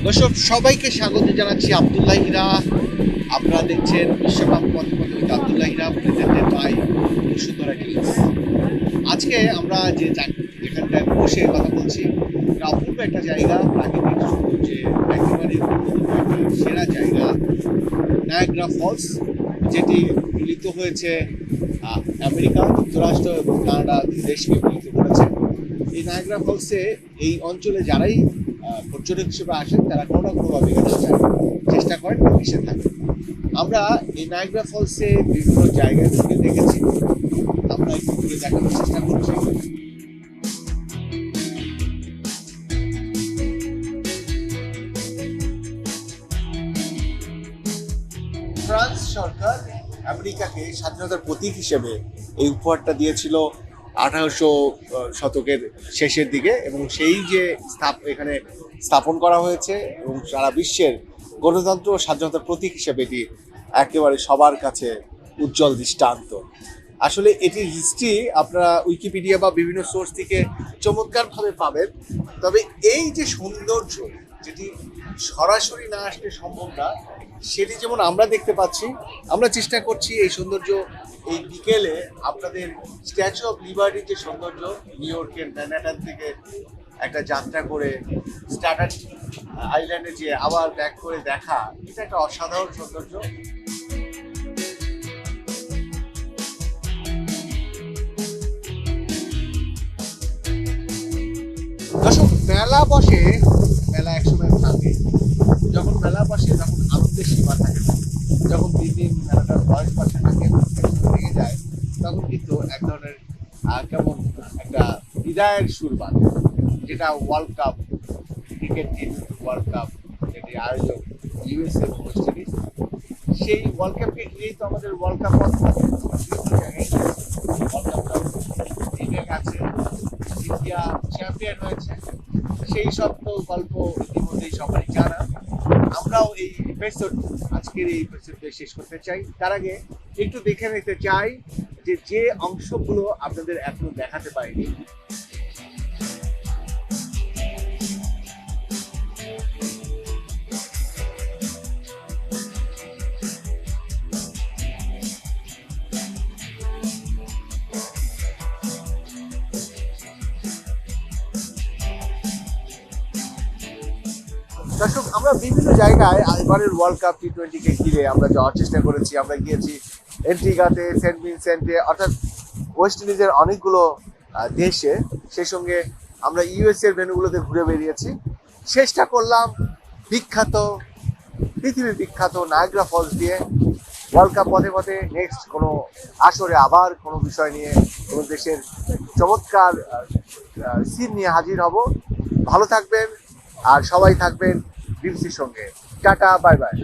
দর্শক সবাইকে স্বাগত জানাচ্ছি আব্দুল্লাহ হীরা। আপনারা দেখছেন বিশ্বকাপ পথে পথে with Abdullah Hira, presented by Bashundhara টিভস। আজকে আমরা যেখানটায় বসে কথা বলছি, এটা অপূর্ব একটা জায়গা, প্রাকৃতিক সৌন্দর্যে একেবারে একটা সেরা জায়গা, নায়াগ্রা ফলস, যেটি মিলিত হয়েছে আমেরিকা যুক্তরাষ্ট্র এবং কানাডা দেশকে মিলিত করেছে। এই নায়াগ্রা ফলসে এই অঞ্চলে যারাই পর্যটক হিসেবে আসেন তারা কোনো না কোনোভাবে আসার চেষ্টা করেন বা মিশে থাকেন। আমরা এই নায়াগ্রা ফলসে বিভিন্ন জায়গায় ঘুরে দেখেছি, আমরা একটু ঘুরে দেখানোর চেষ্টা করছি। ফ্রান্স সরকার আমেরিকাকে স্বাধীনতার প্রতীক হিসেবে এই উপহারটা দিয়েছিল 1800 শতকের শেষের দিকে, এবং সেই যে এখানে স্থাপন করা হয়েছে এবং সারা বিশ্বের গণতন্ত্র ও স্বাধীনতার প্রতীক হিসেবে এটি একেবারে সবার কাছে উজ্জ্বল দৃষ্টান্ত। আসলে এটির হিস্ট্রি আপনারা উইকিপিডিয়া বা বিভিন্ন সোর্স থেকে চমৎকারভাবে পাবেন, তবে এই যে সৌন্দর্য, যেটি সরাসরি না আসলে সম্ভব না, সেটি যেমন আমরা দেখতে পাচ্ছি, আমরা চেষ্টা করছি এই সৌন্দর্য এই বিকেলে আপনাদের স্ট্যাচু অফ লিবার্টির যে সৌন্দর্য, নিউ ইয়র্কের ম্যানহাটন থেকে একটা যাত্রা করে স্ট্যাটার আইল্যান্ডে যে আবার ব্যাক করে দেখা, এটা একটা অসাধারণ সৌন্দর্য। দর্শক, মেলা বসে, মেলা একসময় থাকে, যখন মেলা বসে তখন আনন্দের সীমা থাকে না, যখন দিন দিন মেলাটার বয়স বাড়তে থাকে, ভেঙে যায়, তখন কিন্তু এক ধরনের কেমন একটা বিদায়ের সুর বাঁধে, যেটা world cup, cricket team world cup, যেটি আয়োজক ইউএসএ এবং ওয়েস্ট ইন্ডিজ, সেই ওয়ার্ল্ড কাপকে ঘিরেই তো আমাদের ওয়ার্ল্ড কাপ বিভিন্ন জায়গায় ওয়ার্ল্ড কাপটা জিতে গেছে, ইন্ডিয়া চ্যাম্পিয়ন হয়েছে, সেই সব তো গল্প ইতিমধ্যেই সবাই জানা। আমরাও এই এপিসোড, আজকের এই এপিসোডে শেষ করতে চাই, তার আগে একটু দেখে নিতে চাই যে অংশগুলো আপনাদের এখনো দেখাতে পারিনি। দর্শক, আমরা বিভিন্ন জায়গায় এবারের ওয়ার্ল্ড কাপ টি-20কে ঘিরে আমরা যাওয়ার চেষ্টা করেছি। আমরা গিয়েছি এন্টিগাতে, সেন্ট ভিনসেন্টে, অর্থাৎ ওয়েস্ট ইন্ডিজের অনেকগুলো দেশে, সেই সঙ্গে আমরা ইউএসএর ভেন্যুগুলোতে ঘুরে বেরিয়েছি। চেষ্টা করলাম বিখ্যাত, পৃথিবীর বিখ্যাত নায়াগ্রা ফলস দিয়ে। ওয়ার্ল্ড কাপ পথে পথে নেক্সট কোনো আসরে আবার কোনো বিষয় নিয়ে, কোনো দেশের চমৎকার সিন নিয়ে হাজির হব। ভালো থাকবেন আর সবাই থাকবেন বিবিসির সঙ্গে। Tata, bye bye.